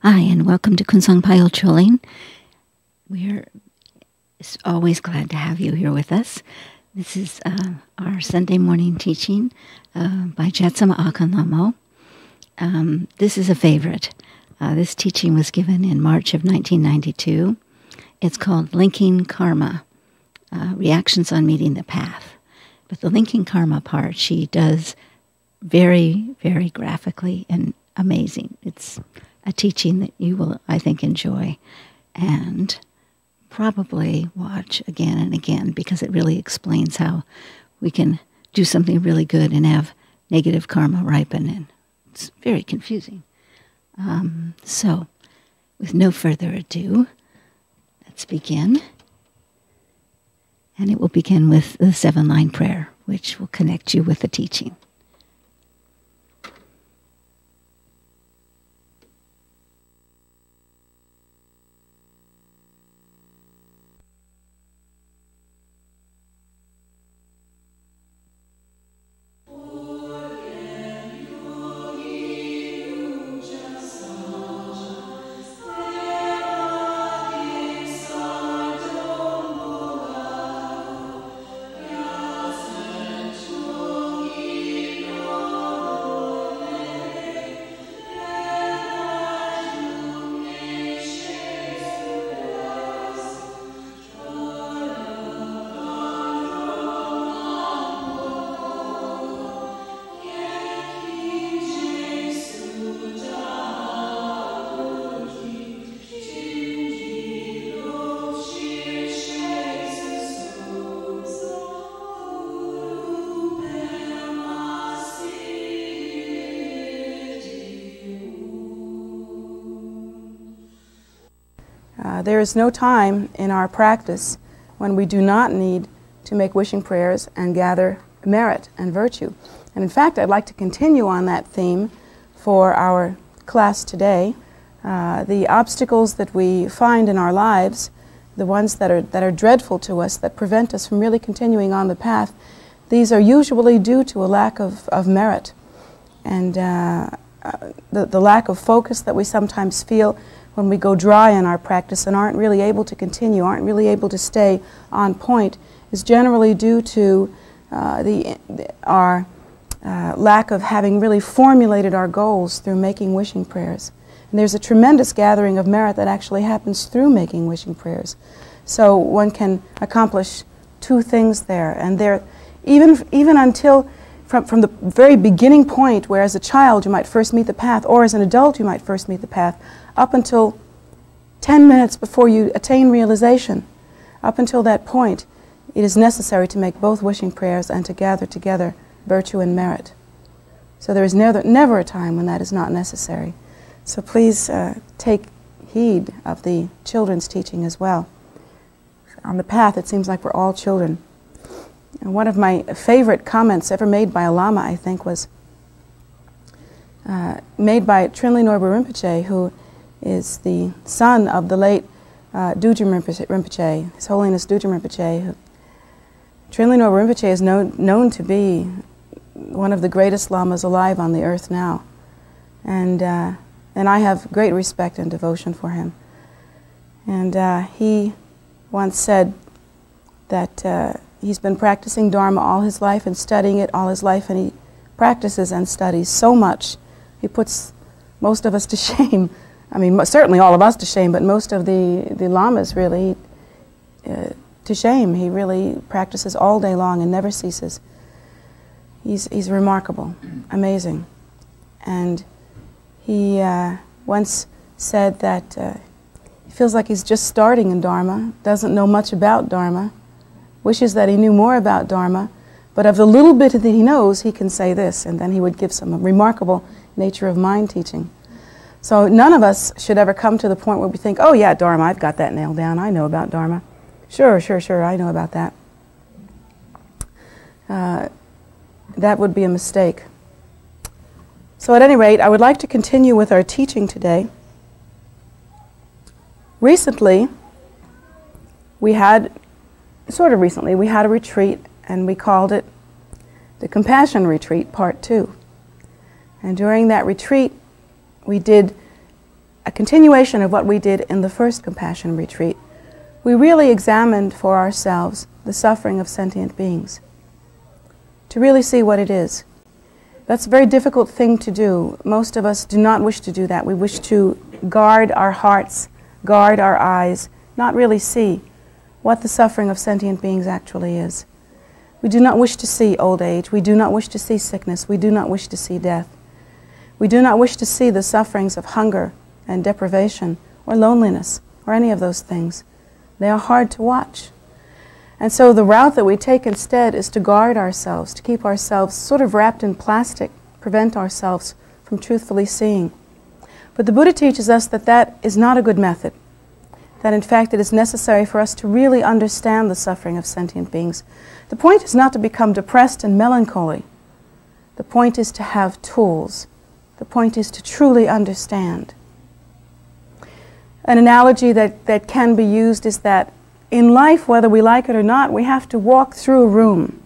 Hi, and welcome to Kunsang Payol Choling. We're always glad to have you here with us. This is our Sunday morning teaching by Jetusnma Ahkon Lhamo. This is a favorite. This teaching was given in March of 1992. It's called Linking Karma, Reactions on Meeting the Path. But the linking karma part, she does very, very graphically and amazing. It's a teaching that you will, I think, enjoy and probably watch again and again, because it really explains how we can do something really good and have negative karma ripen, and it's very confusing. So, with no further ado, let's begin. And it will begin with the 7-line prayer, which will connect you with the teaching. There is no time in our practice when we do not need to make wishing prayers and gather merit and virtue. And in fact, I'd like to continue on that theme for our class today. The obstacles that we find in our lives, the ones that are dreadful to us, that prevent us from really continuing on the path, these are usually due to a lack of merit and the lack of focus that we sometimes feel when we go dry in our practice and aren't really able to continue, aren't really able to stay on point, is generally due to our lack of having really formulated our goals through making wishing prayers. And there's a tremendous gathering of merit that actually happens through making wishing prayers. So one can accomplish two things there. And there, even until from the very beginning point, where as a child you might first meet the path, or as an adult you might first meet the path, up until 10 minutes before you attain realization, up until that point, it is necessary to make both wishing prayers and to gather together virtue and merit. So there is never a time when that is not necessary. So please take heed of the children's teaching as well. On the path, it seems like we're all children. And one of my favorite comments ever made by a Lama, I think, was made by Trinley Norbu Rinpoche, who is the son of the late Dujum Rinpoche, His Holiness Dujum Rinpoche. Trinley Norbu Rinpoche is known to be one of the greatest lamas alive on the earth now. And I have great respect and devotion for him. And he once said that he's been practicing Dharma all his life and studying it all his life, and he practices and studies so much, he puts most of us to shame. I mean, certainly all of us to shame, but most of the lamas really to shame. He really practices all day long and never ceases. He's remarkable, amazing. And he once said that he feels like he's just starting in Dharma, doesn't know much about Dharma, wishes that he knew more about Dharma, but of the little bit that he knows, he can say this, and then he would give some remarkable nature of mind teaching. So none of us should ever come to the point where we think, oh yeah, Dharma, I've got that nailed down, I know about Dharma. Sure, I know about that. That would be a mistake. So at any rate, I would like to continue with our teaching today. Recently, we had a retreat, and we called it the Compassion Retreat, Part 2. And during that retreat, we did a continuation of what we did in the first compassion retreat, we really examined for ourselves the suffering of sentient beings, to really see what it is. That's a very difficult thing to do. Most of us do not wish to do that. We wish to guard our hearts, guard our eyes, not really see what the suffering of sentient beings actually is. We do not wish to see old age. We do not wish to see sickness. We do not wish to see death. We do not wish to see the sufferings of hunger and deprivation or loneliness or any of those things. They are hard to watch. And so the route that we take instead is to guard ourselves, to keep ourselves sort of wrapped in plastic, prevent ourselves from truthfully seeing. But the Buddha teaches us that that is not a good method, that in fact it is necessary for us to really understand the suffering of sentient beings. The point is not to become depressed and melancholy. The point is to have tools. The point is to truly understand. An analogy that can be used is that in life, whether we like it or not, we have to walk through a room.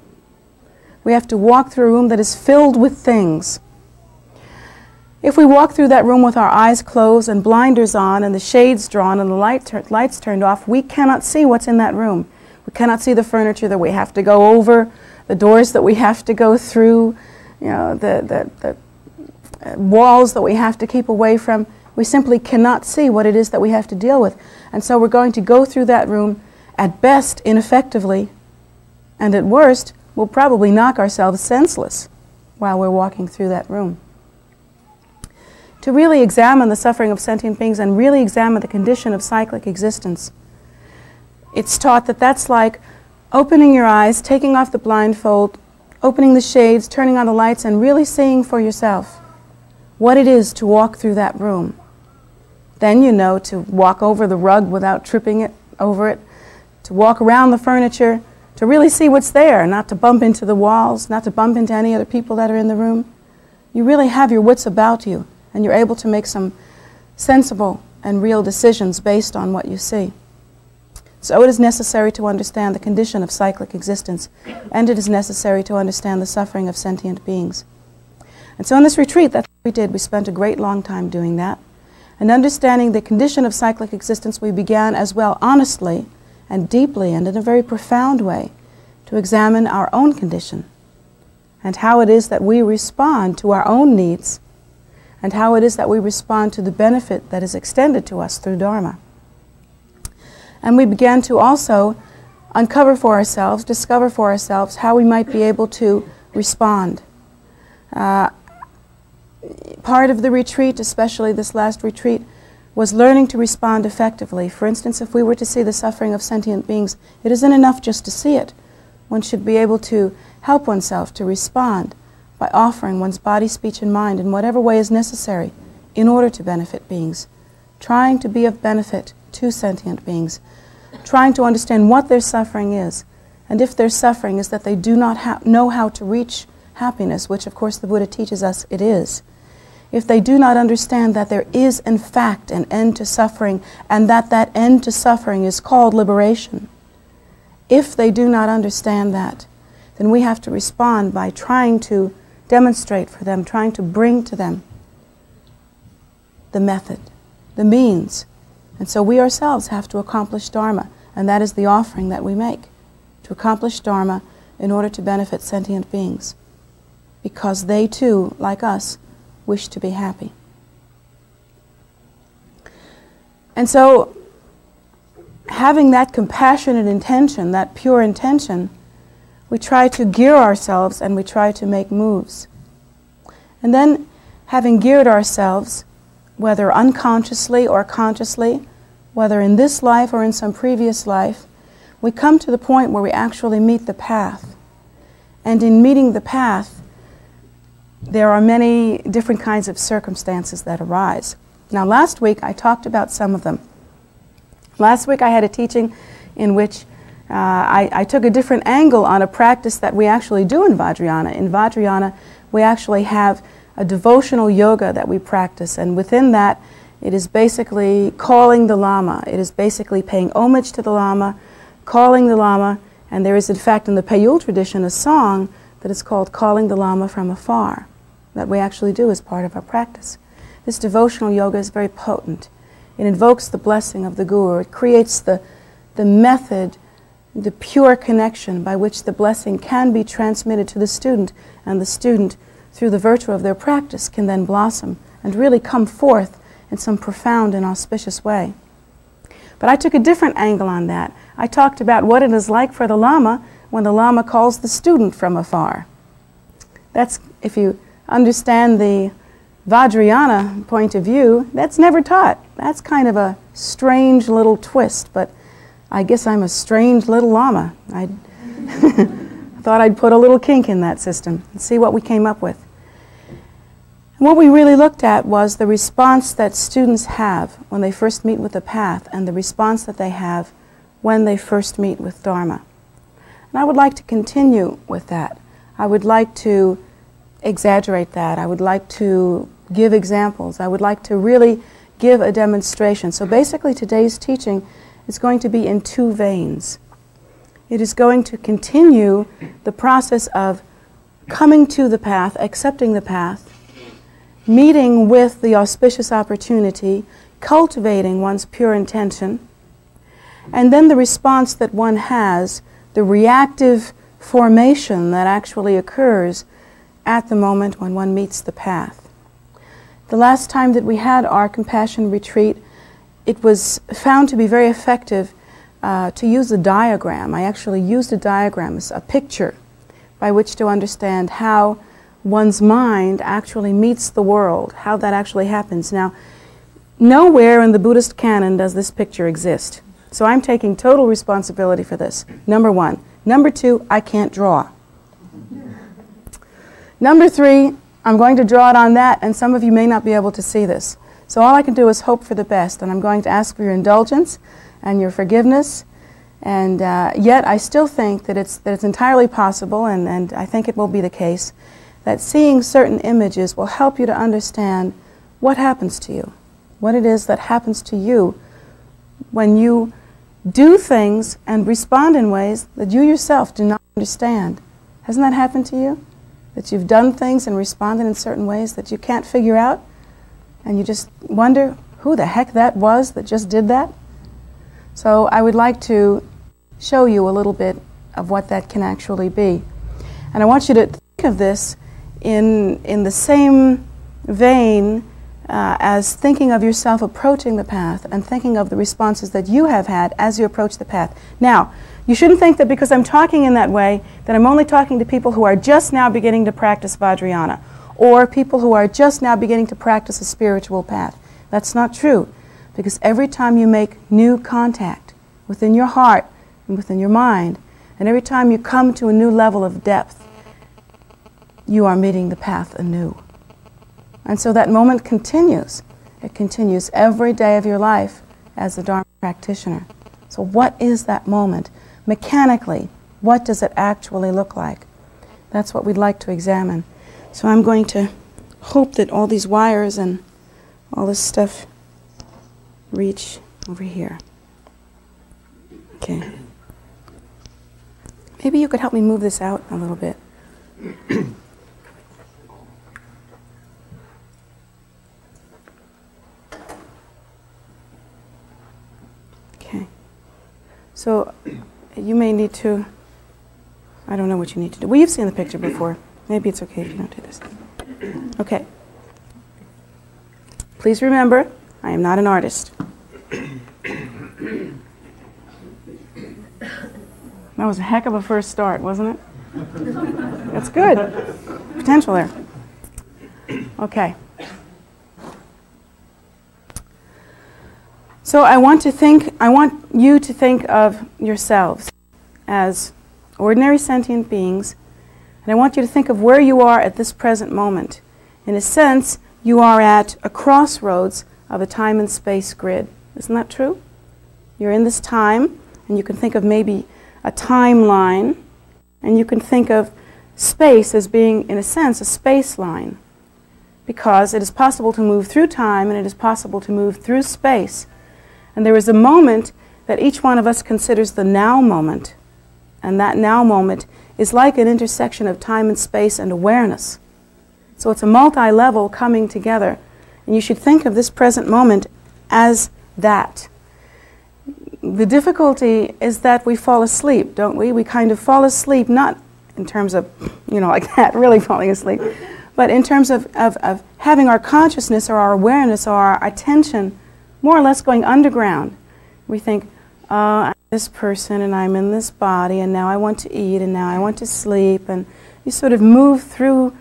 We have to walk through a room that is filled with things. If we walk through that room with our eyes closed and blinders on and the shades drawn and the lights turned off, we cannot see what's in that room. We cannot see the furniture that we have to go over, the doors that we have to go through, the walls that we have to keep away from. We simply cannot see what it is that we have to deal with. And so we're going to go through that room, at best ineffectively, and at worst we'll probably knock ourselves senseless while we're walking through that room. To really examine the suffering of sentient beings and really examine the condition of cyclic existence, it's taught that that's like opening your eyes, taking off the blindfold, opening the shades, turning on the lights, and really seeing for yourself what it is to walk through that room. Then you know to walk over the rug without tripping over it, to walk around the furniture, to really see what's there, not to bump into the walls, not to bump into any other people that are in the room. You really have your wits about you, and you're able to make some sensible and real decisions based on what you see. So it is necessary to understand the condition of cyclic existence, and it is necessary to understand the suffering of sentient beings. And so in this retreat, that's what we did. We spent a great long time doing that. And understanding the condition of cyclic existence, we began as well honestly and deeply and in a very profound way to examine our own condition and how it is that we respond to our own needs and how it is that we respond to the benefit that is extended to us through Dharma. And we began to also uncover for ourselves, discover for ourselves how we might be able to respond. Part of the retreat, especially this last retreat, was learning to respond effectively. For instance, if we were to see the suffering of sentient beings, it isn't enough just to see it. One should be able to help oneself to respond by offering one's body, speech, and mind in whatever way is necessary in order to benefit beings, trying to be of benefit to sentient beings, trying to understand what their suffering is, and if their suffering is that they do not know how to reach happiness, which of course the Buddha teaches us it is. If they do not understand that there is in fact an end to suffering and that that end to suffering is called liberation, if they do not understand that, then we have to respond by trying to demonstrate for them, trying to bring to them the method, the means. And so we ourselves have to accomplish Dharma, and that is the offering that we make, to accomplish Dharma in order to benefit sentient beings, because they too, like us, wish to be happy. And so, having that compassionate intention, that pure intention, we try to gear ourselves and we try to make moves. And then, having geared ourselves, whether unconsciously or consciously, whether in this life or in some previous life, we come to the point where we actually meet the path. And in meeting the path, there are many different kinds of circumstances that arise. Now, last week I talked about some of them. Last week I had a teaching in which I took a different angle on a practice that we actually do in Vajrayana. In Vajrayana, we actually have a devotional yoga that we practice, and within that, it is basically calling the Lama. It is basically paying homage to the Lama, calling the Lama, and there is in fact in the Payul tradition a song that is called Calling the Lama from Afar, that we actually do as part of our practice. This devotional yoga is very potent. It invokes the blessing of the Guru. It creates the method, the pure connection by which the blessing can be transmitted to the student, and the student, through the virtue of their practice, can then blossom and really come forth in some profound and auspicious way. But I took a different angle on that. I talked about what it is like for the Lama when the Lama calls the student from afar. That's, if you understand the Vajrayana point of view, that's never taught. That's kind of a strange little twist, but I guess I'm a strange little Lama. I thought I'd put a little kink in that system and see what we came up with. And what we really looked at was the response that students have when they first meet with the path, and the response that they have when they first meet with Dharma. And I would like to continue with that. I would like to exaggerate that. I would like to give examples. I would like to really give a demonstration. So basically today's teaching is going to be in two veins. It is going to continue the process of coming to the path, accepting the path, meeting with the auspicious opportunity, cultivating one's pure intention, and then the response that one has, the reactive formation that actually occurs at the moment when one meets the path. The last time that we had our compassion retreat, it was found to be very effective to use a diagram. I actually used a diagram, a picture, by which to understand how one's mind actually meets the world, how that actually happens. Now, nowhere in the Buddhist canon does this picture exist. So I'm taking total responsibility for this, number one. Number two, I can't draw. Number three, I'm going to draw it on that, and some of you may not be able to see this. So all I can do is hope for the best, and I'm going to ask for your indulgence and your forgiveness. And yet I still think that it's entirely possible, and I think it will be the case, that seeing certain images will help you to understand what happens to you, what it is that happens to you when you do things and respond in ways that you yourself do not understand. Hasn't that happened to you? That you've done things and responded in certain ways that you can't figure out, and you just wonder who the heck that was that just did that? So I would like to show you a little bit of what that can actually be. And I want you to think of this in the same vein as thinking of yourself approaching the path and thinking of the responses that you have had as you approach the path. Now, you shouldn't think that because I'm talking in that way that I'm only talking to people who are just now beginning to practice Vajrayana or people who are just now beginning to practice a spiritual path. That's not true, because every time you make new contact within your heart and within your mind, and every time you come to a new level of depth, you are meeting the path anew. And so that moment continues. It continues every day of your life as a Dharma practitioner. So what is that moment? Mechanically, what does it actually look like? That's what we'd like to examine. So I'm going to hope that all these wires and all this stuff reach over here. Okay. Maybe you could help me move this out a little bit. Okay. So you may need to, I don't know what you need to do. Well, you've seen the picture before. Maybe it's okay if you don't do this. Okay. Please remember, I am not an artist. That was a heck of a first start, wasn't it? That's good. Potential there. Okay. So I want you to think of yourselves as ordinary sentient beings, and I want you to think of where you are at this present moment. In a sense, you are at a crossroads of a time and space grid. Isn't that true? You're in this time, and you can think of maybe a timeline, and you can think of space as being, in a sense, a space line, because it is possible to move through time and it is possible to move through space. And there is a moment that each one of us considers the now moment, and that now moment is like an intersection of time and space and awareness. So it's a multi-level coming together, And you should think of this present moment as that. The difficulty is that we fall asleep, don't we? We kind of fall asleep, not in terms of, like that, really falling asleep, but in terms of having our consciousness or our awareness or our attention more or less going underground. We think, I'm this person and I'm in this body and now I want to eat and now I want to sleep, and you sort of move through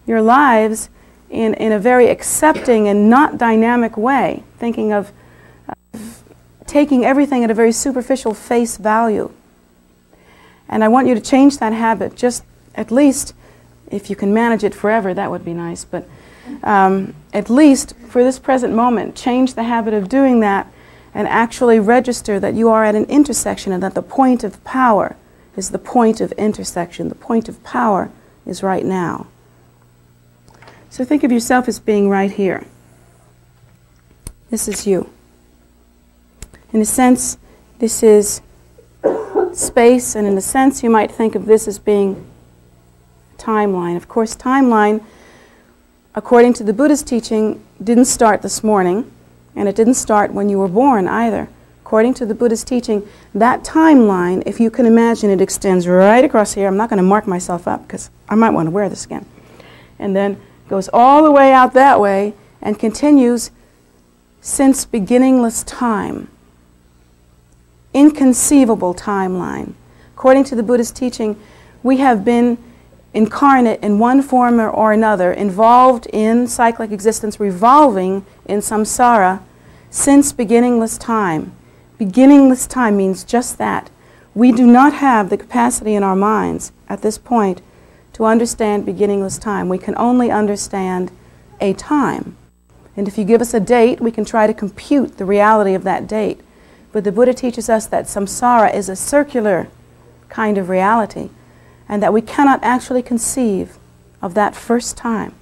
your lives in a very accepting and not dynamic way, thinking of taking everything at a very superficial face value. And I want you to change that habit, just at least, if you can manage it forever, that would be nice, but at least for this present moment, change the habit of doing that and actually register that you are at an intersection and that the point of power is the point of intersection. The point of power is right now. So think of yourself as being right here. This is you. In a sense, this is space, and in a sense you might think of this as being timeline. Of course, timeline, according to the Buddhist teaching, didn't start this morning, and it didn't start when you were born either. According to the Buddhist teaching, that timeline, if you can imagine, it extends right across here. I'm not going to mark myself up because I might want to wear this again. And then goes all the way out that way and continues since beginningless time. Inconceivable timeline. According to the Buddhist teaching, we have been incarnate in one form or another, involved in cyclic existence, revolving in samsara since beginningless time. Beginningless time means just that. We do not have the capacity in our minds at this point to understand beginningless time. We can only understand a time. And if you give us a date, we can try to compute the reality of that date. But the Buddha teaches us that samsara is a circular kind of reality, and that we cannot actually conceive of that first time,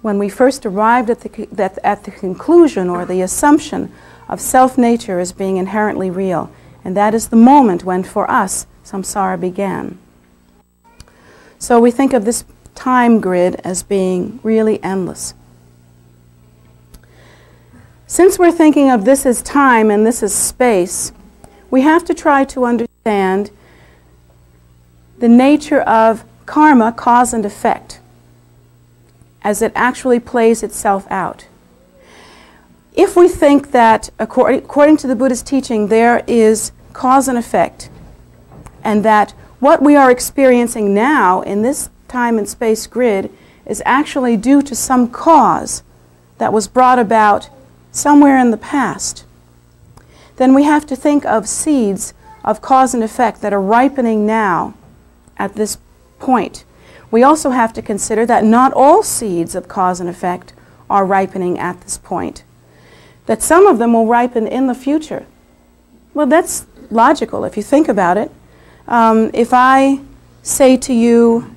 when we first arrived at the conclusion or the assumption of self-nature as being inherently real. And that is the moment when, for us, samsara began. So we think of this time grid as being really endless. Since we're thinking of this as time and this as space, we have to try to understand the nature of karma, cause and effect, as it actually plays itself out. If we think that, according to the Buddhist teaching, there is cause and effect, and that what we are experiencing now in this time and space grid is actually due to some cause that was brought about somewhere in the past, then we have to think of seeds of cause and effect that are ripening now at this point. We also have to consider that not all seeds of cause and effect are ripening at this point, that some of them will ripen in the future. Well, that's logical if you think about it. If I say to you,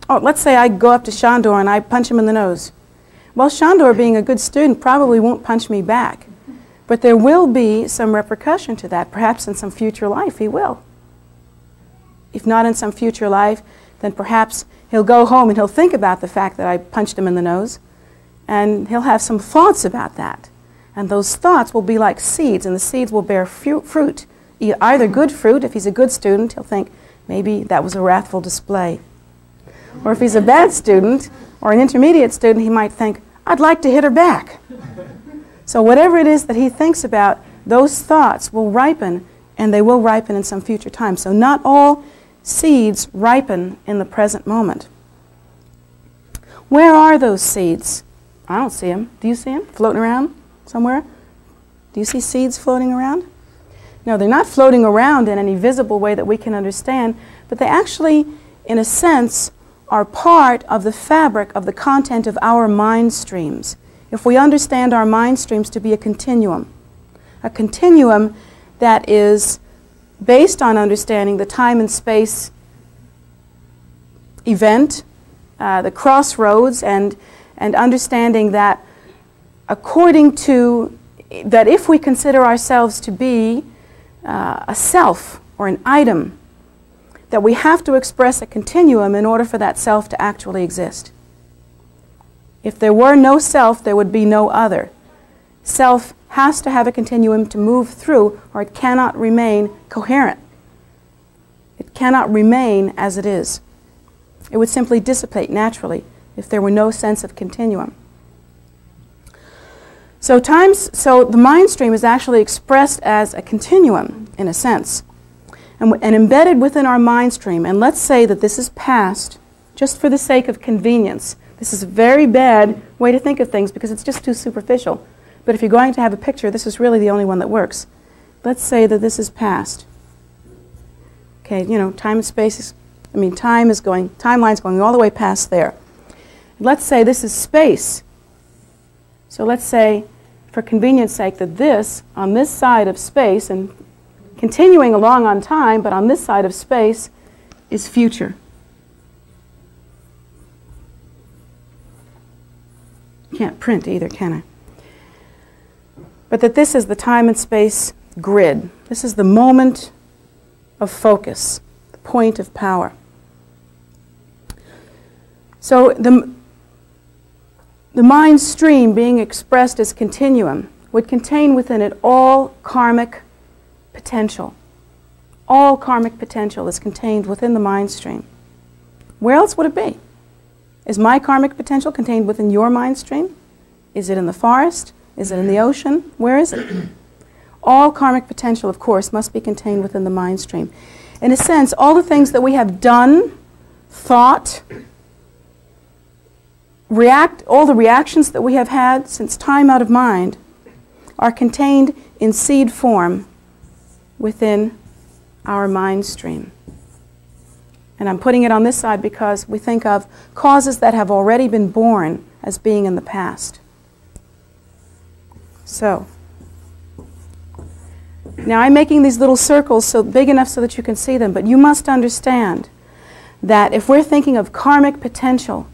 let's say I go up to Shandor and I punch him in the nose. Well, Shandor, being a good student, probably won't punch me back. But there will be some repercussion to that. Perhaps in some future life he will. If not in some future life, then perhaps he'll go home and he'll think about the fact that I punched him in the nose, and he'll have some thoughts about that. And those thoughts will be like seeds, and the seeds will bear fruit. Either good fruit, if he's a good student, he'll think, maybe that was a wrathful display. Or if he's a bad student, or an intermediate student, he might think, I'd like to hit her back. So whatever it is that he thinks about, those thoughts will ripen, and they will ripen in some future time. So not all seeds ripen in the present moment. Where are those seeds? I don't see them. Do you see them floating around somewhere? Do you see seeds floating around? No, they're not floating around in any visible way that we can understand, but they actually, in a sense, are part of the fabric of the content of our mind streams. If we understand our mind streams to be a continuum that is based on understanding the time and space event, the crossroads, and understanding that that if we consider ourselves to be a self or an item, that we have to express a continuum in order for that self to actually exist. If there were no self, there would be no other. Self has to have a continuum to move through, or it cannot remain coherent. It cannot remain as it is. It would simply dissipate naturally if there were no sense of continuum. So the mind stream is actually expressed as a continuum, in a sense. And embedded within our mind stream, and let's say that this is past, just for the sake of convenience. This is a very bad way to think of things because it's just too superficial. But if you're going to have a picture, this is really the only one that works. Let's say that this is past. Okay, you know, time and space is, timeline's going all the way past there. Let's say this is space. So let's say, for convenience sake, that this, on this side of space, and continuing along on time, but on this side of space, is future. Can't print either, can I? But that this is the time and space grid. This is the moment of focus, the point of power. So the mind stream being expressed as continuum would contain within it all karmic potential. All karmic potential is contained within the mind stream. Where else would it be? Is my karmic potential contained within your mind stream? Is it in the forest? Is it in the ocean? Where is it? All karmic potential, of course, must be contained within the mind stream. In a sense, all the things that we have done, thought, all the reactions that we have had since time out of mind are contained in seed form within our mind stream. And I'm putting it on this side because we think of causes that have already been born as being in the past. So, now I'm making these little circles so big enough so that you can see them, but you must understand that if we're thinking of karmic potential,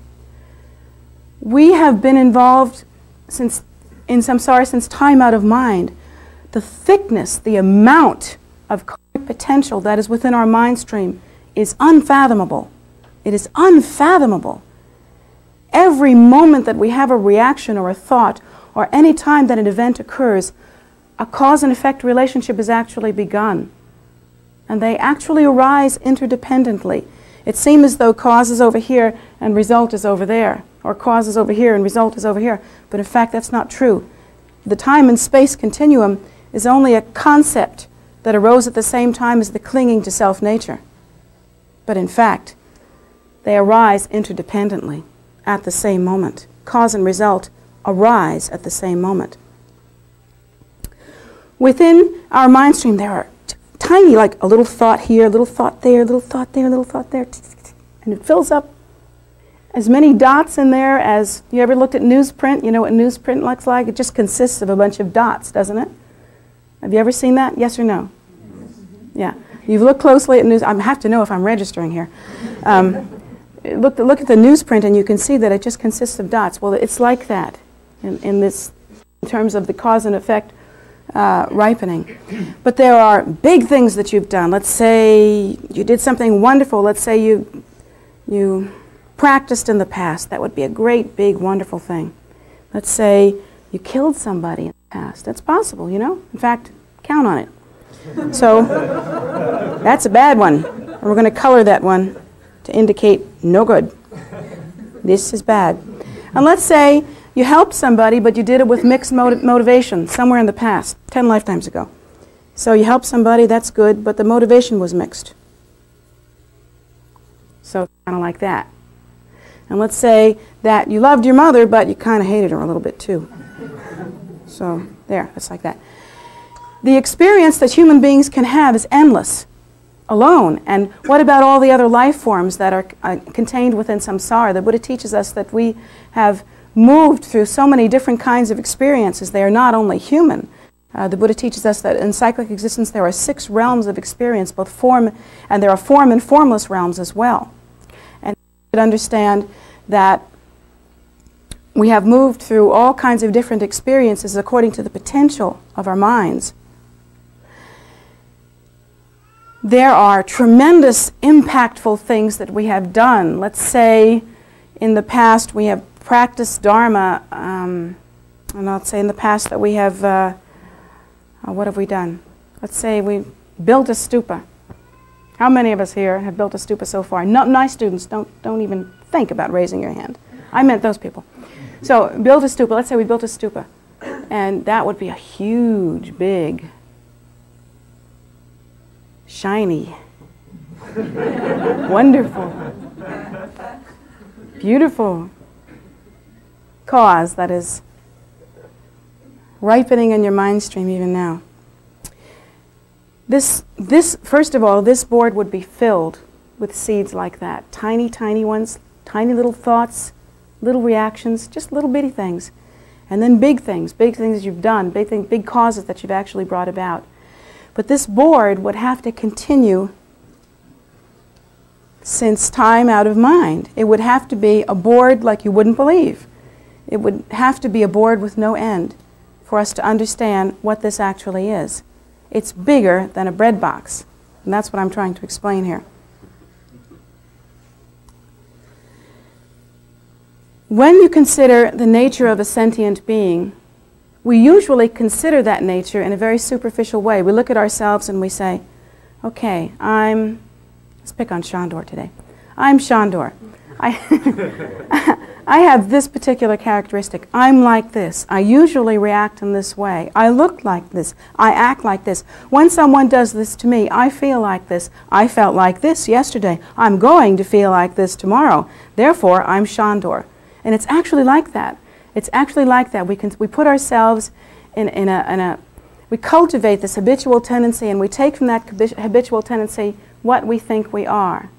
we have been involved since time out of mind. The thickness, the amount of karmic potential that is within our mind stream is unfathomable. It is unfathomable. Every moment that we have a reaction or a thought, or any time that an event occurs, a cause and effect relationship is actually begun. And they actually arise interdependently. It seems as though cause is over here and result is over there, or cause is over here and result is over here. But in fact, that's not true. The time and space continuum is only a concept that arose at the same time as the clinging to self-nature. But in fact, they arise interdependently at the same moment. Cause and result arise at the same moment. Within our mind stream, there are tiny, like a little thought here, a little thought there, a little thought there, a little thought there, and it fills up as many dots in there as, you ever looked at newsprint? You know what newsprint looks like? It just consists of a bunch of dots, doesn't it? Have you ever seen that? Yes or no? Yeah. You look closely at news. I have to know if I'm registering here. Look at the newsprint and you can see that it just consists of dots. Well, it's like that in terms of the cause and effect ripening. But there are big things that you've done. Let's say you did something wonderful. Let's say you practiced in the past. That would be a great, big, wonderful thing. Let's say you killed somebody in the past. That's possible, you know. In fact, count on it. So that's a bad one. And we're going to color that one to indicate no good. This is bad. And let's say you helped somebody, but you did it with mixed motivation somewhere in the past, 10 lifetimes ago. So you helped somebody, that's good, but the motivation was mixed. So kind of like that. And let's say that you loved your mother, but you kind of hated her a little bit too. So there, it's like that. The experience that human beings can have is endless, alone. And what about all the other life forms that are contained within samsara? The Buddha teaches us that we have moved through so many different kinds of experiences. They are not only human. The Buddha teaches us that in cyclic existence there are 6 realms of experience, both form, and there are form and formless realms as well. And we should understand that we have moved through all kinds of different experiences according to the potential of our minds. There are tremendous impactful things that we have done. Let's say in the past we have practiced Dharma, and I'll say in the past that we have, what have we done? Let's say we built a stupa. How many of us here have built a stupa so far? No, nice students, don't even think about raising your hand. I meant those people. So build a stupa. Let's say we built a stupa. And that would be a huge, big, shiny, wonderful, beautiful cause that is ripening in your mind stream even now. This, first of all, this board would be filled with seeds like that. Tiny, tiny ones, tiny little thoughts, little reactions, just little bitty things. And then big things you've done, big causes that you've actually brought about. But this board would have to continue since time out of mind. It would have to be a board like you wouldn't believe. It would have to be a board with no end for us to understand what this actually is. It's bigger than a bread box, and that's what I'm trying to explain here. When you consider the nature of a sentient being, we usually consider that nature in a very superficial way. We look at ourselves and we say, okay, let's pick on Shandor today. I'm Shandor. I have this particular characteristic. I'm like this. I usually react in this way. I look like this. I act like this. When someone does this to me, I feel like this. I felt like this yesterday. I'm going to feel like this tomorrow. Therefore, I'm Shandor. And it's actually like that. It's actually like that. We put ourselves we cultivate this habitual tendency, and we take from that habitual tendency what we think we are.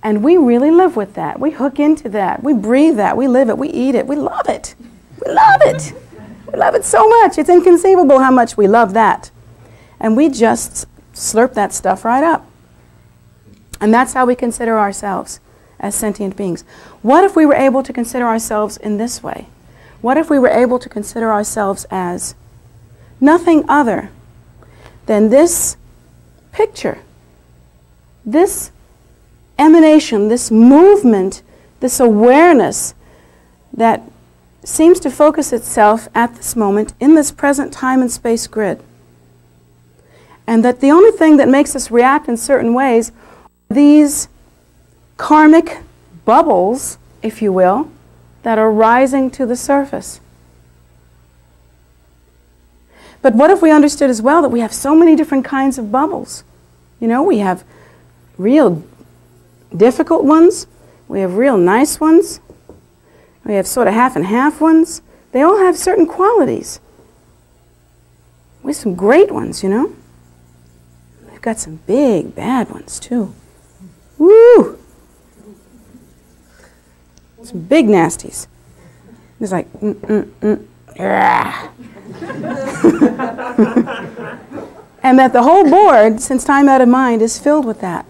And we really live with that. We hook into that. We breathe that. We live it. We eat it. We love it. We love it. We love it so much. It's inconceivable how much we love that. And we just slurp that stuff right up. And that's how we consider ourselves as sentient beings. What if we were able to consider ourselves in this way? What if we were able to consider ourselves as nothing other than this picture, this emanation, this movement, this awareness that seems to focus itself at this moment in this present time and space grid. And that the only thing that makes us react in certain ways are these karmic bubbles, if you will, that are rising to the surface. But what if we understood as well that we have so many different kinds of bubbles? You know, we have real difficult ones, we have real nice ones, we have sort of half and half ones. They all have certain qualities. We have some great ones, you know. We've got some big bad ones too. Woo! Some big nasties. It's like, And that the whole board, since time out of mind, is filled with that.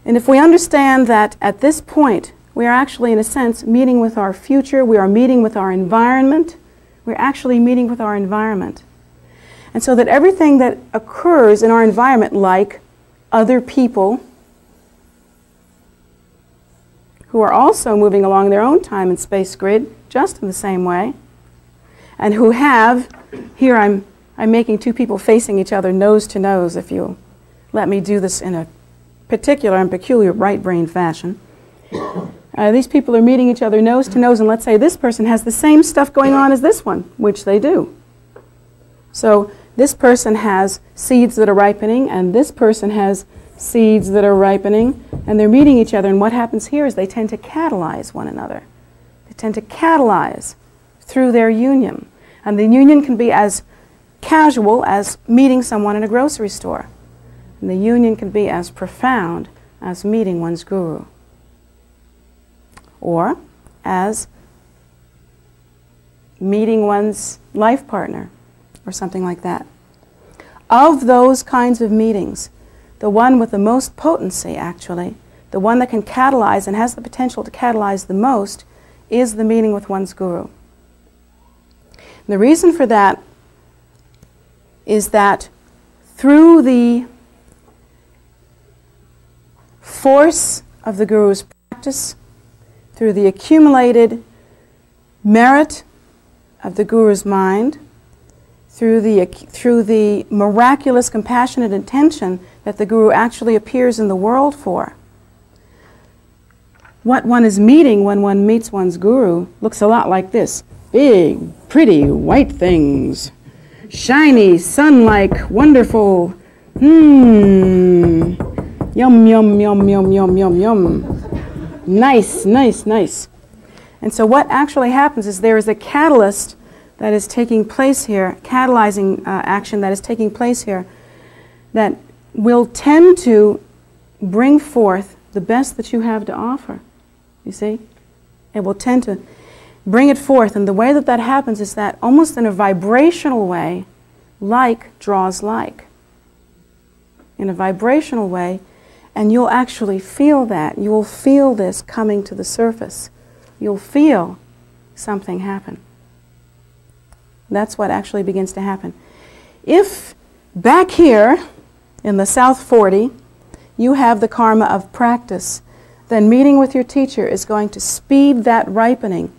And if we understand that at this point, we are actually, in a sense, meeting with our future, we are meeting with our environment, we're actually meeting with our environment. And so that everything that occurs in our environment, like other people who are also moving along their own time and space grid, just in the same way, and who have, here I'm making two people facing each other nose to nose, if you let me do this in a particular and peculiar right brain fashion. These people are meeting each other nose to nose, and let's say this person has the same stuff going on as this one, which they do. So this person has seeds that are ripening, and this person has seeds that are ripening, and they're meeting each other, and what happens here is they tend to catalyze one another. They tend to catalyze through their union. And the union can be as casual as meeting someone in a grocery store. And the union can be as profound as meeting one's guru. Or as meeting one's life partner, or something like that. Of those kinds of meetings, the one with the most potency, actually, the one that can catalyze and has the potential to catalyze the most, is the meeting with one's guru. And the reason for that is that through the force of the guru's practice, practice, through the accumulated merit of the Guru's mind, through the miraculous, compassionate intention that the Guru actually appears in the world for. What one is meeting when one meets one's Guru looks a lot like this. Big, pretty, white things. Shiny, sun-like, wonderful. Yum, yum, yum, yum, yum, yum, yum. Nice, nice, nice. And so what actually happens is there is a catalyst that is taking place here, catalyzing action that is taking place here, that will tend to bring forth the best that you have to offer. You see? It will tend to bring it forth. And the way that that happens is that almost in a vibrational way, like draws like. In a vibrational way, and you'll actually feel that. You will feel this coming to the surface. You'll feel something happen. That's what actually begins to happen. If back here in the South 40, you have the karma of practice, then meeting with your teacher is going to speed that ripening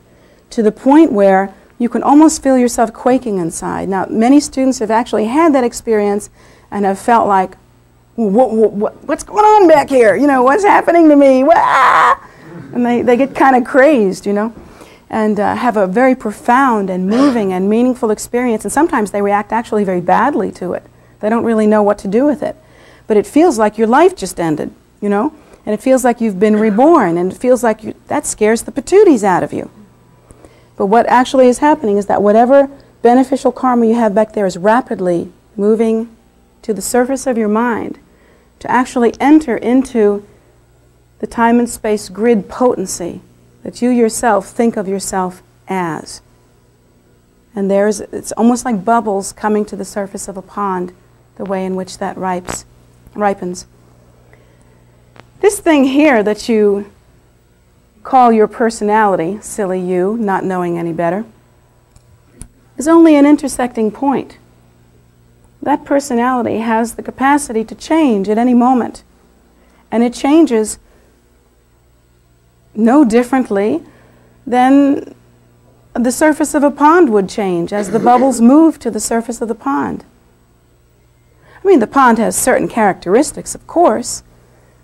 to the point where you can almost feel yourself quaking inside. Now, many students have actually had that experience and have felt like, what's going on back here? You know, what's happening to me? Wah! And they get kind of crazed, you know, and have a very profound and moving and meaningful experience. And sometimes they react actually very badly to it. They don't really know what to do with it. But it feels like your life just ended, you know, and it feels like you've been reborn, and it feels like that scares the patooties out of you. But what actually is happening is that whatever beneficial karma you have back there is rapidly moving to the surface of your mind to actually enter into the time and space grid potency that you yourself think of yourself as. And it's almost like bubbles coming to the surface of a pond, the way in which that ripens. This thing here that you call your personality, silly you, not knowing any better, is only an intersecting point. That personality has the capacity to change at any moment. And it changes no differently than the surface of a pond would change as the bubbles move to the surface of the pond. I mean, the pond has certain characteristics, of course.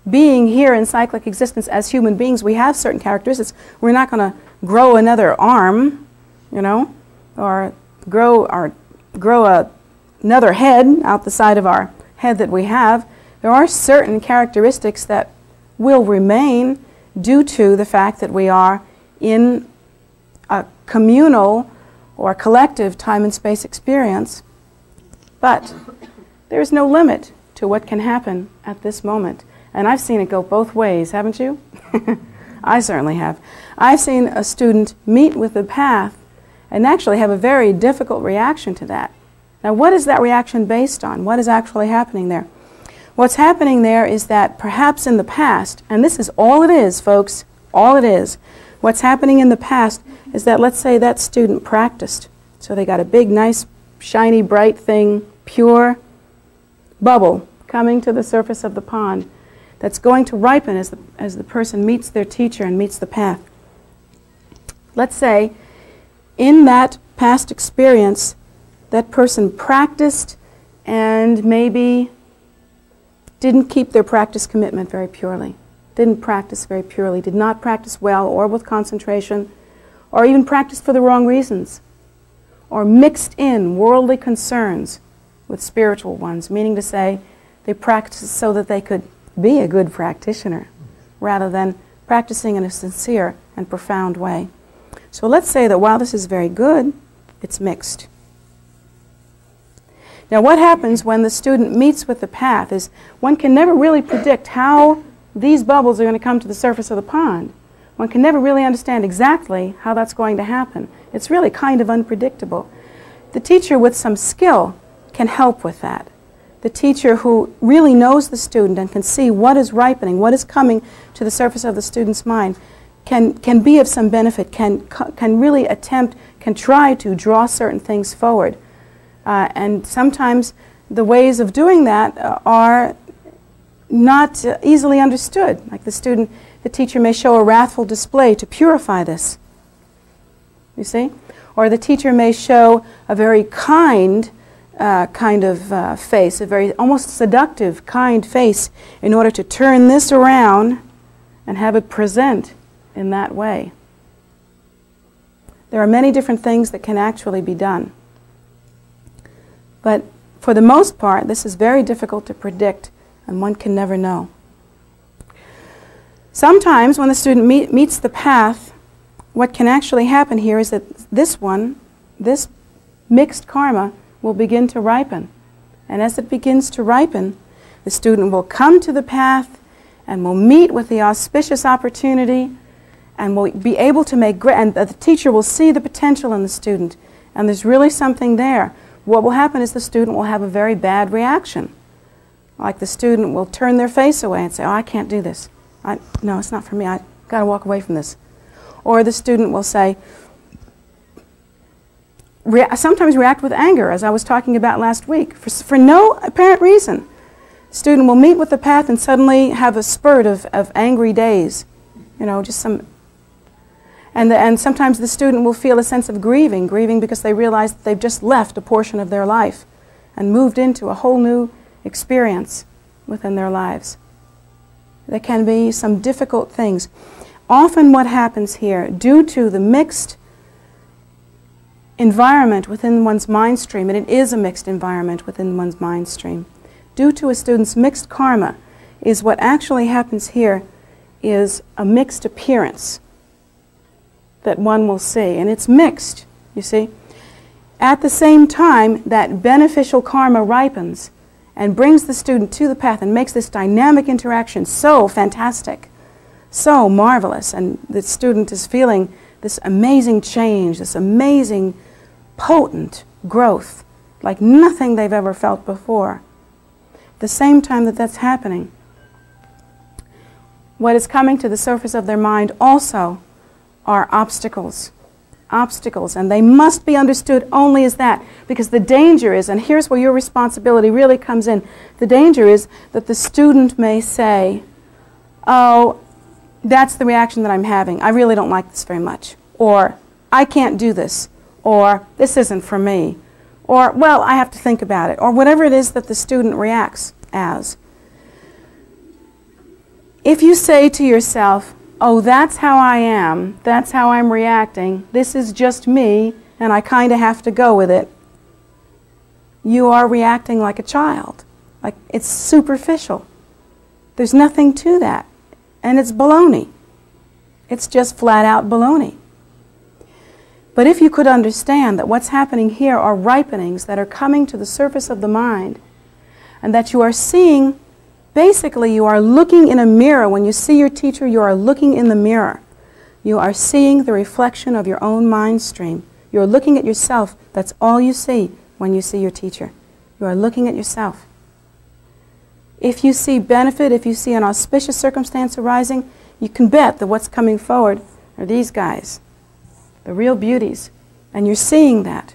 Being here in cyclic existence as human beings, we have certain characteristics. We're not going to grow another arm, you know, or grow another head out the side of our head that we have. There are certain characteristics that will remain due to the fact that we are in a communal or collective time and space experience. But there is no limit to what can happen at this moment. And I've seen it go both ways, haven't you? I certainly have. I've seen a student meet with the path and actually have a very difficult reaction to that. Now, what is that reaction based on? What is actually happening there? What's happening there is that perhaps in the past, and this is all it is, folks, all it is, what's happening in the past is that, let's say that student practiced. So they got a big, nice, shiny, bright thing, pure bubble coming to the surface of the pond that's going to ripen as the person meets their teacher and meets the path. Let's say in that past experience, that person practiced and maybe didn't keep their practice commitment very purely, didn't practice very purely, did not practice well or with concentration, or even practiced for the wrong reasons, or mixed in worldly concerns with spiritual ones, meaning to say they practiced so that they could be a good practitioner rather than practicing in a sincere and profound way. So let's say that while this is very good, it's mixed. Now what happens when the student meets with the path is one can never really predict how these bubbles are going to come to the surface of the pond. One can never really understand exactly how that's going to happen. It's really kind of unpredictable. The teacher with some skill can help with that. The teacher who really knows the student and can see what is ripening, what is coming to the surface of the student's mind, can be of some benefit, can really attempt, can try to draw certain things forward. And sometimes the ways of doing that are not easily understood. Like the student the teacher may show a wrathful display to purify this. You see? Or the teacher may show a very kind face, a very almost seductive, kind face, in order to turn this around and have it present in that way. There are many different things that can actually be done. But for the most part, this is very difficult to predict, and one can never know. Sometimes when the student meets the path, what can actually happen here is that this mixed karma will begin to ripen. And as it begins to ripen, the student will come to the path and will meet with the auspicious opportunity and will be able to make great, and the teacher will see the potential in the student, and there's really something there. What will happen is the student will have a very bad reaction. Like the student will turn their face away and say, "Oh, I can't do this. No, it's not for me. I've got to walk away from this." Or the student will say, sometimes react with anger, as I was talking about last week, for no apparent reason. The student will meet with the path and suddenly have a spurt of angry days. You know, just some... And sometimes the student will feel a sense of grieving because they realize that they've just left a portion of their life and moved into a whole new experience within their lives. There can be some difficult things. Often what happens here, due to the mixed environment within one's mind stream, and it is a mixed environment within one's mind stream, due to a student's mixed karma, is what actually happens here is a mixed appearance that one will see. And it's mixed, you see. At the same time, that beneficial karma ripens and brings the student to the path and makes this dynamic interaction so fantastic, so marvelous, and the student is feeling this amazing change, this amazing, potent growth, like nothing they've ever felt before. At the same time that that's happening, what is coming to the surface of their mind also are obstacles. Obstacles, and they must be understood only as that, because the danger is, and here's where your responsibility really comes in, the danger is that the student may say, "Oh, that's the reaction that I'm having. I really don't like this very much," or "I can't do this," or "This isn't for me," or "Well, I have to think about it," or whatever it is that the student reacts as. If you say to yourself, "Oh, that's how I am, that's how I'm reacting, this is just me, and I kind of have to go with it," you are reacting like a child. Like, it's superficial. There's nothing to that. And it's baloney. It's just flat out baloney. But if you could understand that what's happening here are ripenings that are coming to the surface of the mind, and that you are seeing, basically you are looking in a mirror. When you see your teacher, you are looking in the mirror. You are seeing the reflection of your own mind stream. You are looking at yourself. That's all you see when you see your teacher. You are looking at yourself. If you see benefit, if you see an auspicious circumstance arising, you can bet that what's coming forward are these guys, the real beauties, and you're seeing that.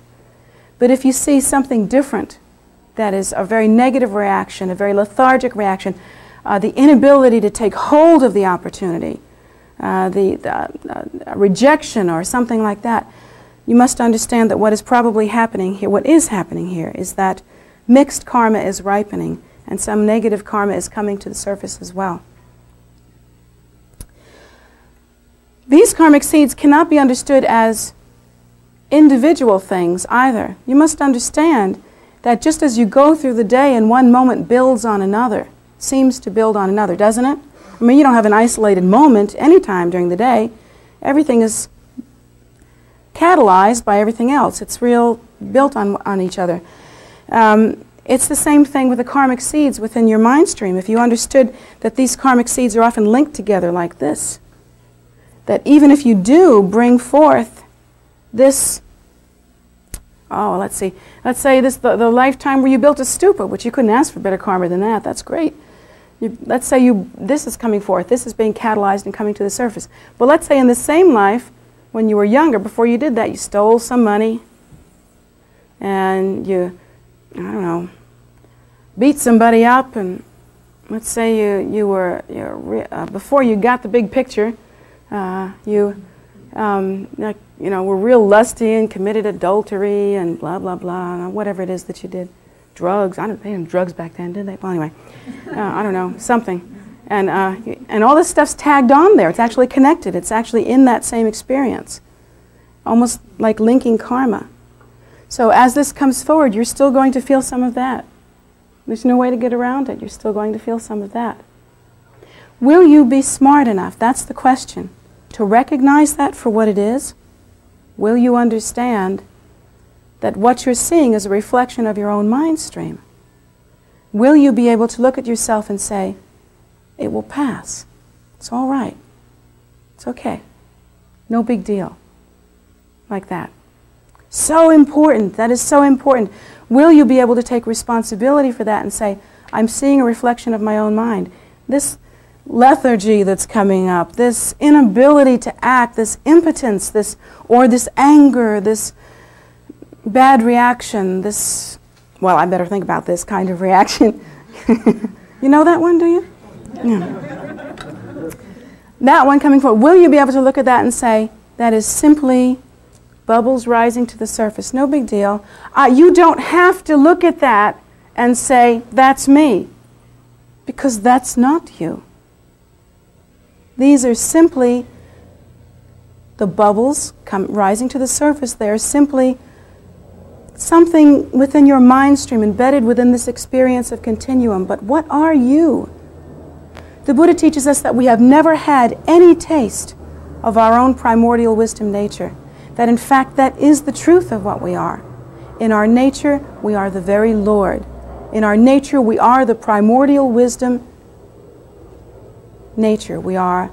But if you see something different, that is a very negative reaction, a very lethargic reaction, the inability to take hold of the opportunity, rejection or something like that, you must understand that what is probably happening here, what is happening here, is that mixed karma is ripening and some negative karma is coming to the surface as well. These karmic seeds cannot be understood as individual things either. You must understand that just as you go through the day and one moment builds on another, seems to build on another, doesn't it? I mean, you don't have an isolated moment any time during the day. Everything is catalyzed by everything else. It's real built on each other. It's the same thing with the karmic seeds within your mind stream. If you understood that these karmic seeds are often linked together like this, that even if you do bring forth this, let's say this, the lifetime where you built a stupa, which you couldn't ask for better karma than that. That's great. Let's say this is coming forth, this is being catalyzed and coming to the surface. But let's say in the same life, when you were younger, before you did that, you stole some money and you, I don't know, beat somebody up and let's say before you got the big picture, were real lusty and committed adultery and blah, blah, blah, whatever it is that you did. Drugs. They didn't have drugs back then, did they? Well, anyway, I don't know, something. And all this stuff's tagged on there. It's actually connected. It's actually in that same experience. Almost like linking karma. So as this comes forward, you're still going to feel some of that. There's no way to get around it. You're still going to feel some of that. Will you be smart enough? That's the question. To recognize that for what it is? Will you understand that what you're seeing is a reflection of your own mind stream? Will you be able to look at yourself and say, it will pass. It's all right. It's okay. No big deal. Like that. So important. That is so important. Will you be able to take responsibility for that and say, I'm seeing a reflection of my own mind. This lethargy that's coming up, this inability to act, this impotence, this anger, this bad reaction, this, well, I better think about this kind of reaction. You know that one, do you? Yeah. That one coming forward. Will you be able to look at that and say, that is simply bubbles rising to the surface. No big deal. You don't have to look at that and say, that's me. Because that's not you. These are simply the bubbles rising to the surface. They are simply something within your mind stream, embedded within this experience of continuum. But what are you? The Buddha teaches us that we have never had any taste of our own primordial wisdom nature. That in fact that is the truth of what we are. In our nature, we are the very Lord. In our nature, we are the primordial wisdom nature. We are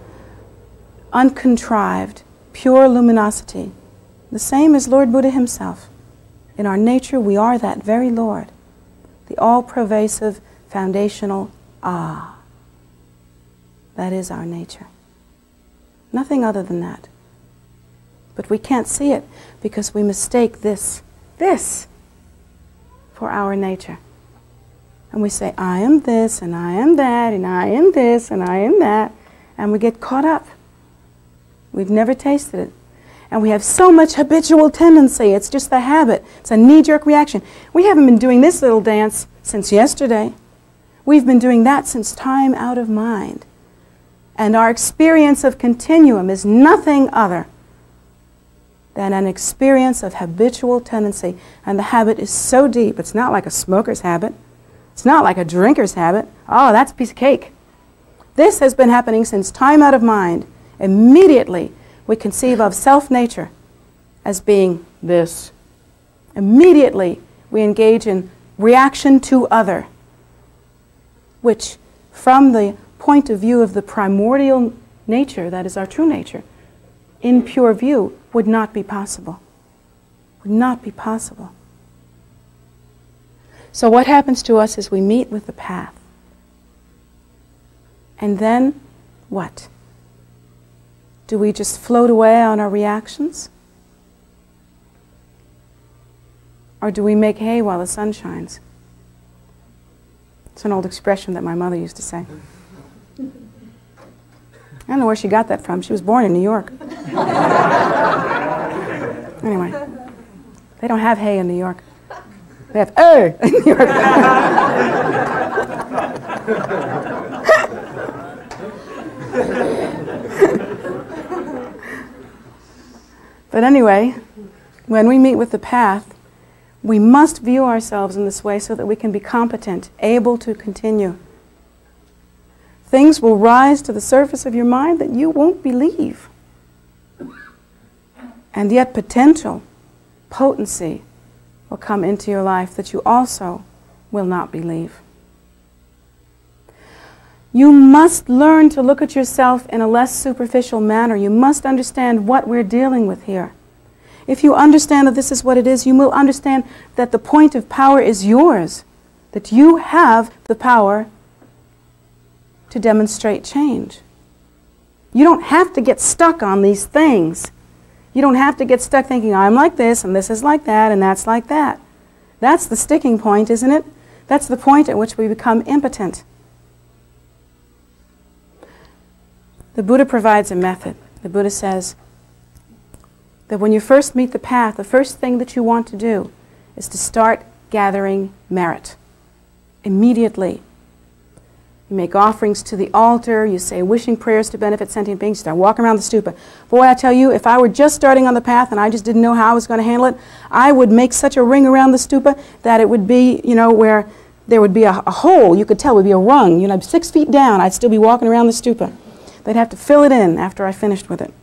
uncontrived, pure luminosity. The same as Lord Buddha himself. In our nature, we are that very Lord. The all-pervasive, foundational Ah. That is our nature. Nothing other than that. But we can't see it because we mistake this for our nature. And we say, I am this, and I am that, and I am this, and I am that. And we get caught up. We've never tasted it. And we have so much habitual tendency. It's just the habit. It's a knee-jerk reaction. We haven't been doing this little dance since yesterday. We've been doing that since time out of mind. And our experience of continuum is nothing other than an experience of habitual tendency. And the habit is so deep. It's not like a smoker's habit. It's not like a drinker's habit. Oh, that's a piece of cake. This has been happening since time out of mind. Immediately, we conceive of self-nature as being this. Immediately, we engage in reaction to other, which, from the point of view of the primordial nature, that is our true nature, in pure view, would not be possible. Would not be possible. So what happens to us is we meet with the path. And then, what? Do we just float away on our reactions? Or do we make hay while the sun shines? It's an old expression that my mother used to say. I don't know where she got that from. She was born in New York. Anyway, they don't have hay in New York. They have in New York. But anyway, when we meet with the path, we must view ourselves in this way so that we can be competent, able to continue. Things will rise to the surface of your mind that you won't believe. And yet potential, potency will come into your life that you also will not believe. You must learn to look at yourself in a less superficial manner. You must understand what we're dealing with here. If you understand that this is what it is, you will understand that the point of power is yours, that you have the power to demonstrate change. You don't have to get stuck on these things. You don't have to get stuck thinking, I'm like this, and this is like that, and that's like that. That's the sticking point, isn't it? That's the point at which we become impotent. The Buddha provides a method. The Buddha says that when you first meet the path, the first thing that you want to do is to start gathering merit immediately. You make offerings to the altar, you say wishing prayers to benefit sentient beings, you start walking around the stupa. Boy, I tell you, if I were just starting on the path and I just didn't know how I was going to handle it, I would make such a ring around the stupa that it would be, where there would be a hole, you could tell, it would be a rung. 6 feet down, I'd still be walking around the stupa. They'd have to fill it in after I finished with it.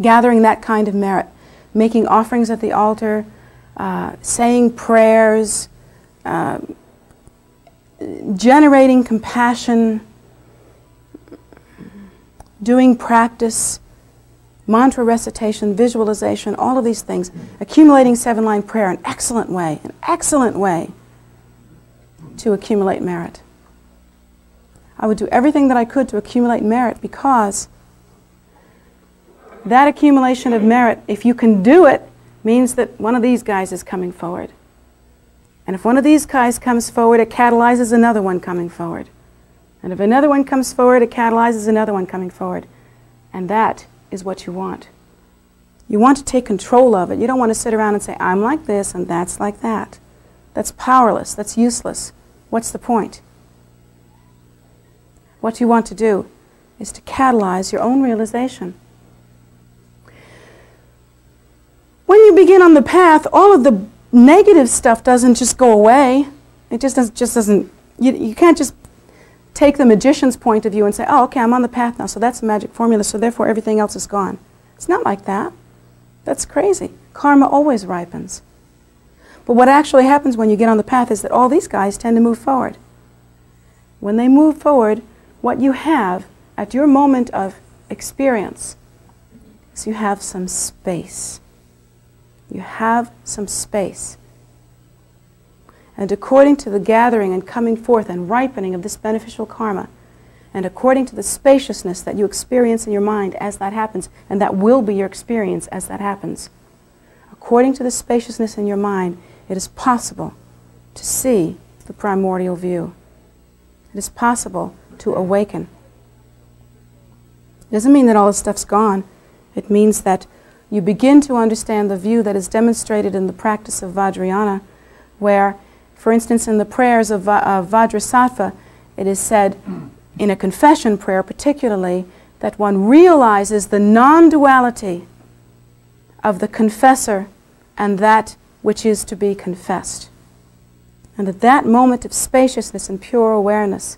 Gathering that kind of merit, making offerings at the altar, saying prayers, generating compassion, doing practice, mantra recitation, visualization, all of these things, accumulating 7-line prayer, an excellent way to accumulate merit. I would do everything that I could to accumulate merit, because that accumulation of merit, if you can do it, means that one of these guys is coming forward. And if one of these guys comes forward, it catalyzes another one coming forward. And if another one comes forward, it catalyzes another one coming forward. And that is what you want. You want to take control of it. You don't want to sit around and say, I'm like this and that's like that. That's powerless. That's useless. What's the point? What you want to do is to catalyze your own realization. When you begin on the path, all of the negative stuff doesn't just go away. It just doesn't, you can't just take the magician's point of view and say, oh, okay, I'm on the path now, so that's the magic formula, so therefore everything else is gone. It's not like that. That's crazy. Karma always ripens. But what actually happens when you get on the path is that all these guys tend to move forward. When they move forward, what you have at your moment of experience is you have some space. You have some space. And according to the gathering and coming forth and ripening of this beneficial karma, and according to the spaciousness that you experience in your mind as that happens, and that will be your experience as that happens, according to the spaciousness in your mind, it is possible to see the primordial view. It is possible to awaken. It doesn't mean that all this stuff's gone. It means that you begin to understand the view that is demonstrated in the practice of Vajrayana, where, for instance, in the prayers of Vajrasattva, it is said, in a confession prayer particularly, that one realizes the non-duality of the confessor and that which is to be confessed. And at that moment of spaciousness and pure awareness,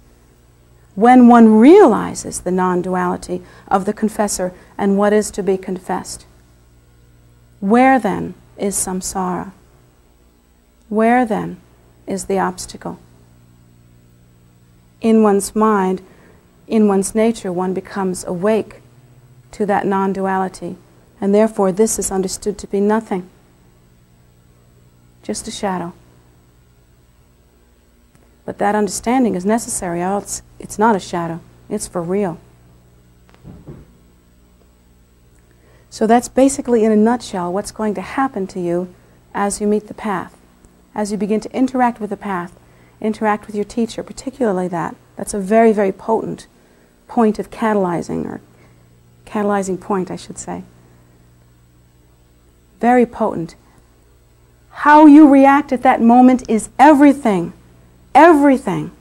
when one realizes the non-duality of the confessor and what is to be confessed, where then is samsara? Where then is the obstacle? In one's mind, in one's nature, one becomes awake to that non-duality, and therefore this is understood to be nothing, just a shadow. But that understanding is necessary, else it's not a shadow, it's for real. So that's basically, in a nutshell, what's going to happen to you as you meet the path. As you begin to interact with the path, interact with your teacher, particularly that. That's a very, very potent point of catalyzing, or catalyzing point, I should say. Very potent. How you react at that moment is everything. Everything.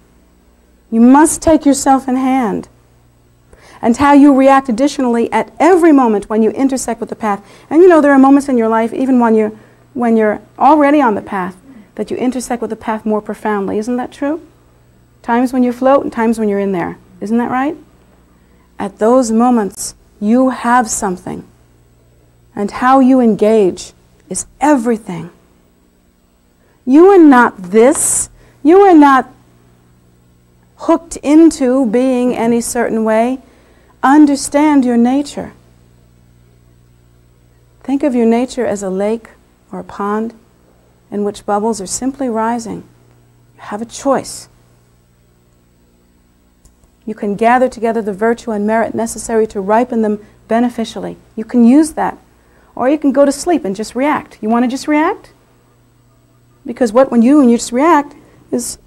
You must take yourself in hand. And how you react additionally at every moment when you intersect with the path. And there are moments in your life, even when you're already on the path, that you intersect with the path more profoundly. Isn't that true? Times when you float and times when you're in there. Isn't that right? At those moments, you have something. And how you engage is everything. You are not this. You are not hooked into being any certain way. Understand your nature. Think of your nature as a lake or a pond in which bubbles are simply rising. You have a choice. You can gather together the virtue and merit necessary to ripen them beneficially. You can use that. Or you can go to sleep and just react. You want to just react? Because when you just react is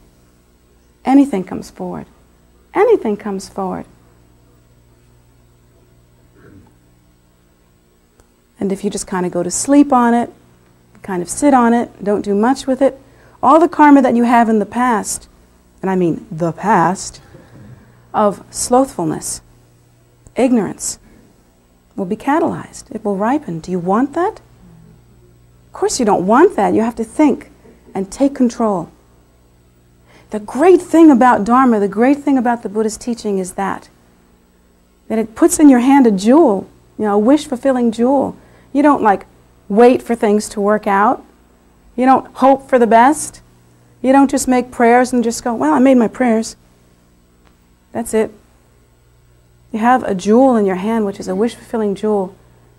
anything comes forward. Anything comes forward. And if you just kind of go to sleep on it, kind of sit on it, don't do much with it, all the karma that you have in the past, and I mean the past, of slothfulness, ignorance, will be catalyzed. It will ripen. Do you want that? Of course you don't want that. You have to think and take control. The great thing about Dharma, the great thing about the Buddha's teaching is that it puts in your hand a jewel, a wish-fulfilling jewel. You don't wait for things to work out. You don't hope for the best. You don't just make prayers and just go, well, I made my prayers. That's it. You have a jewel in your hand, which is a wish-fulfilling jewel,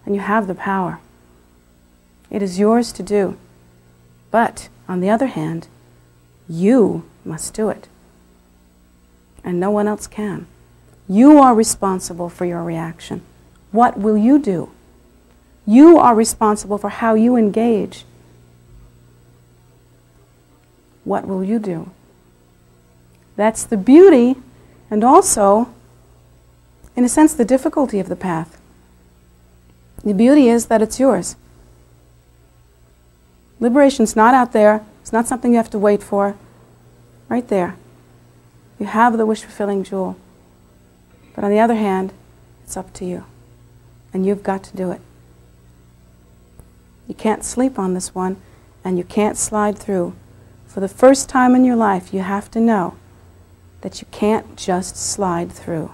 and you have the power. It is yours to do. But, on the other hand, you must do it. And no one else can. You are responsible for your reaction. What will you do? You are responsible for how you engage. What will you do? That's the beauty, and also, in a sense, the difficulty of the path. The beauty is that it's yours. Liberation's not out there. It's not something you have to wait for. Right there. You have the wish-fulfilling jewel. But on the other hand, it's up to you. And you've got to do it. You can't sleep on this one, and you can't slide through. For the first time in your life, you have to know that you can't just slide through.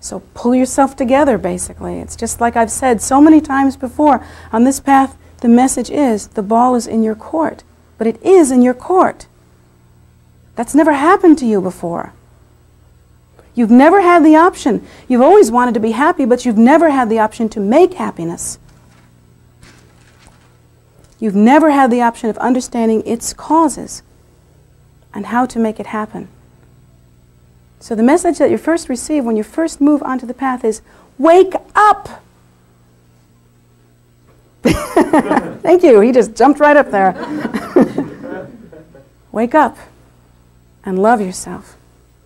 So pull yourself together, basically. It's just like I've said so many times before. On this path, the message is, the ball is in your court. But it is in your court. That's never happened to you before. You've never had the option. You've always wanted to be happy, but you've never had the option to make happiness. You've never had the option of understanding its causes and how to make it happen. So the message that you first receive when you first move onto the path is, wake up! Thank you, he just jumped right up there. Wake up and love yourself.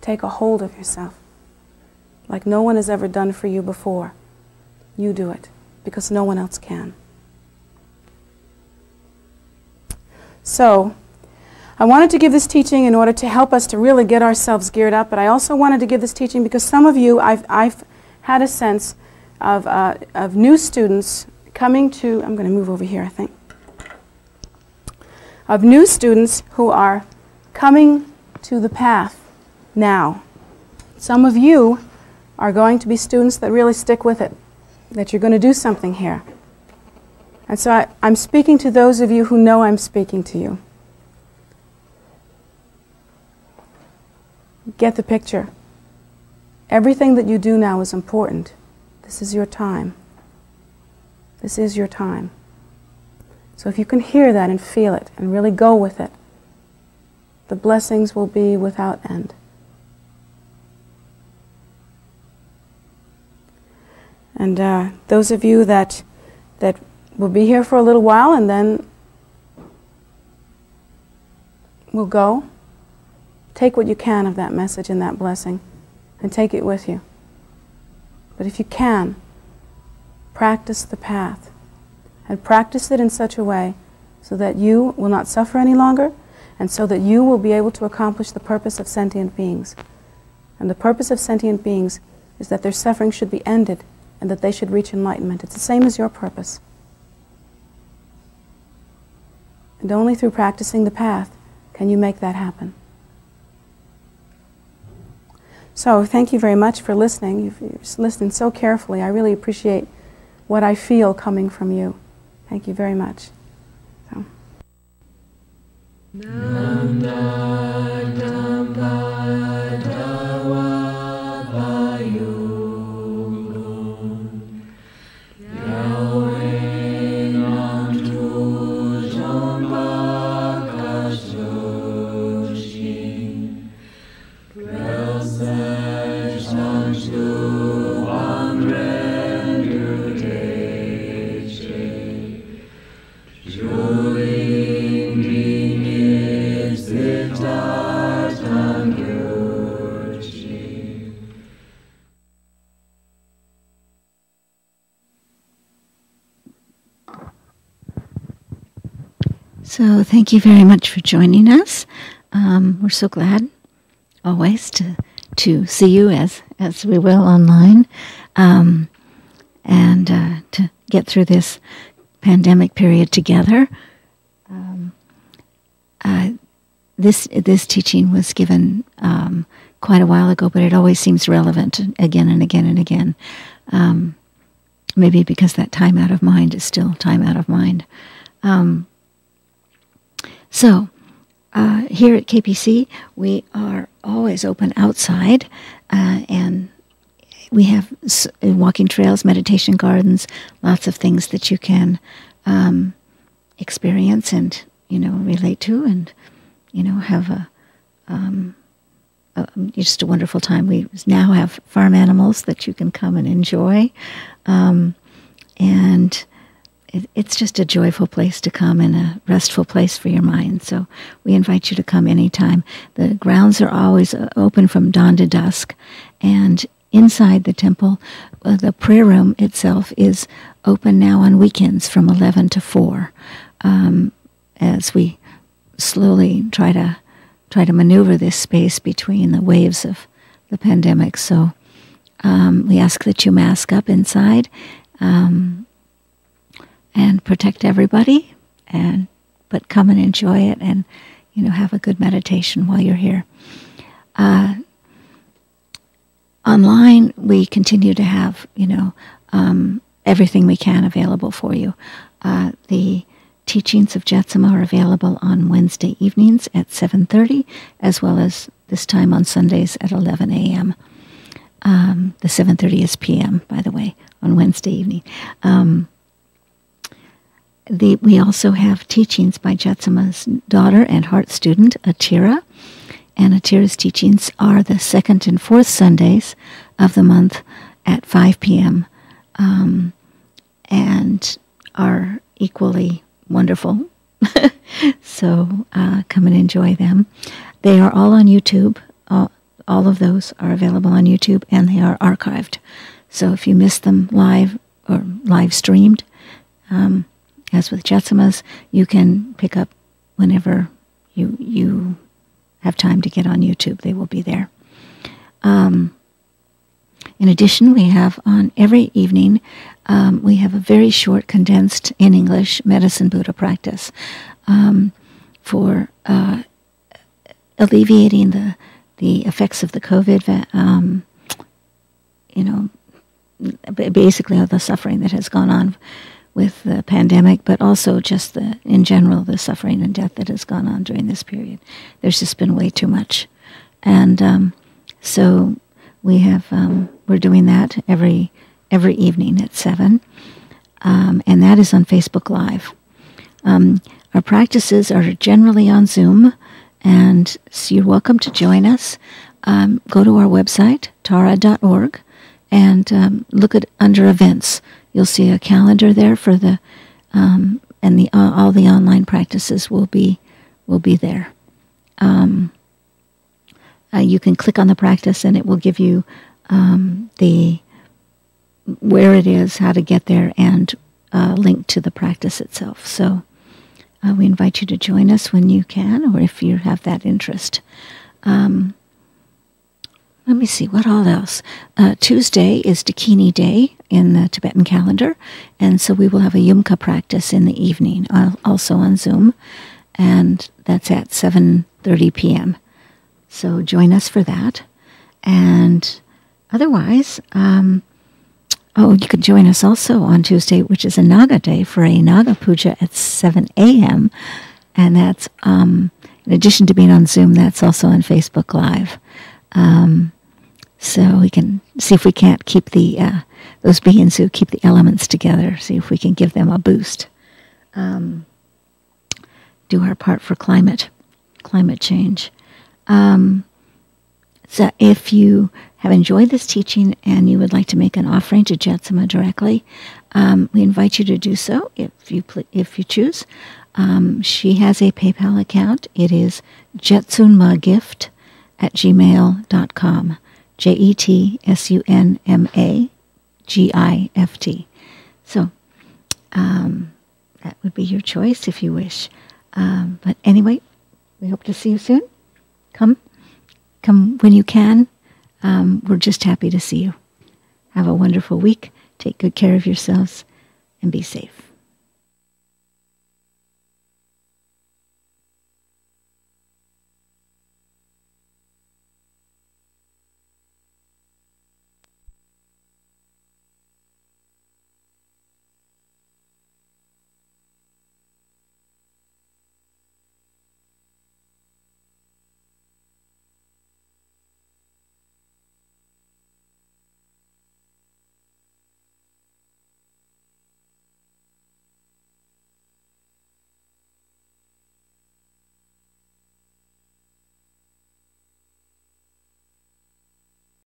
Take a hold of yourself like no one has ever done for you before. You do it because no one else can. So, I wanted to give this teaching in order to help us to really get ourselves geared up, but I also wanted to give this teaching because some of you, I've had a sense of new students coming to, I'm going to move over here, I think, of new students who are coming to the path now. Some of you are going to be students that really stick with it, that you're going to do something here. And so I'm speaking to those of you who know I'm speaking to you. Get the picture. Everything that you do now is important. This is your time. This is your time. So if you can hear that and feel it and really go with it, the blessings will be without end. And those of you that will be here for a little while and then will go, take what you can of that message and that blessing and take it with you. But if you can, practice the path and practice it in such a way so that you will not suffer any longer and so that you will be able to accomplish the purpose of sentient beings. And the purpose of sentient beings is that their suffering should be ended and that they should reach enlightenment. It's the same as your purpose. And only through practicing the path can you make that happen. So thank you very much for listening. You've listened so carefully. I really appreciate what I feel coming from you. Thank you very much. So. Joy in is the So thank you very much for joining us. We're so glad always to see you as we will online, and to get through this pandemic period together. This teaching was given quite a while ago, but it always seems relevant again and again and again. Maybe because that time out of mind is still time out of mind. So here at KPC, we are always open outside, and we have walking trails, meditation gardens, lots of things that you can experience and relate to, and have just a wonderful time. We now have farm animals that you can come and enjoy, and it's just a joyful place to come and a restful place for your mind. So we invite you to come anytime. The grounds are always open from dawn to dusk, and inside the temple, the prayer room itself is open now on weekends from 11 to 4, as we slowly try to maneuver this space between the waves of the pandemic. So we ask that you mask up inside, and protect everybody, but come and enjoy it, and have a good meditation while you're here. Online, we continue to have everything we can available for you. The teachings of Jetusnma are available on Wednesday evenings at 7:30, as well as this time on Sundays at 11 a.m. The 7:30 is p.m., by the way, on Wednesday evening. We also have teachings by Jetusnma's daughter and heart student, Atira. And Atira's teachings are the second and fourth Sundays of the month at 5 p.m. And are equally wonderful. So come and enjoy them. They are all on YouTube. All of those are available on YouTube, and they are archived. So if you miss them live or live streamed, as with Jetusnma's, you can pick up whenever you have time to get on YouTube. They will be there. In addition, we have on every evening, we have a very short, condensed, in English, Medicine Buddha practice for alleviating the effects of the COVID, basically all the suffering that has gone on with the pandemic, but also just in general, the suffering and death that has gone on during this period. There's just been way too much. And so we're doing that every evening at 7. And that is on Facebook Live. Our practices are generally on Zoom, and so you're welcome to join us. Go to our website, tara.org, and look at under events. You'll see a calendar there for and all the online practices will be there. You can click on the practice, and it will give you where it is, how to get there, and a link to the practice itself. So we invite you to join us when you can, or if you have that interest. Let me see, what all else? Tuesday is Dakini Day in the Tibetan calendar, and so we will have a Yumka practice in the evening, also on Zoom, and that's at 7:30 p.m. So join us for that. And otherwise, you can join us also on Tuesday, which is a Naga Day, for a Naga Puja at 7 a.m., and that's, in addition to being on Zoom, that's also on Facebook Live. So we can see if we can't keep those beings who keep the elements together, see if we can give them a boost. Do our part for climate change. So if you have enjoyed this teaching and you would like to make an offering to Jetusnma directly, we invite you to do so if you choose. She has a PayPal account. It is jetusnmagift@gmail.com. JETSUNMAGIFT. So that would be your choice if you wish. But anyway, we hope to see you soon. Come when you can. We're just happy to see you. Have a wonderful week. Take good care of yourselves and be safe.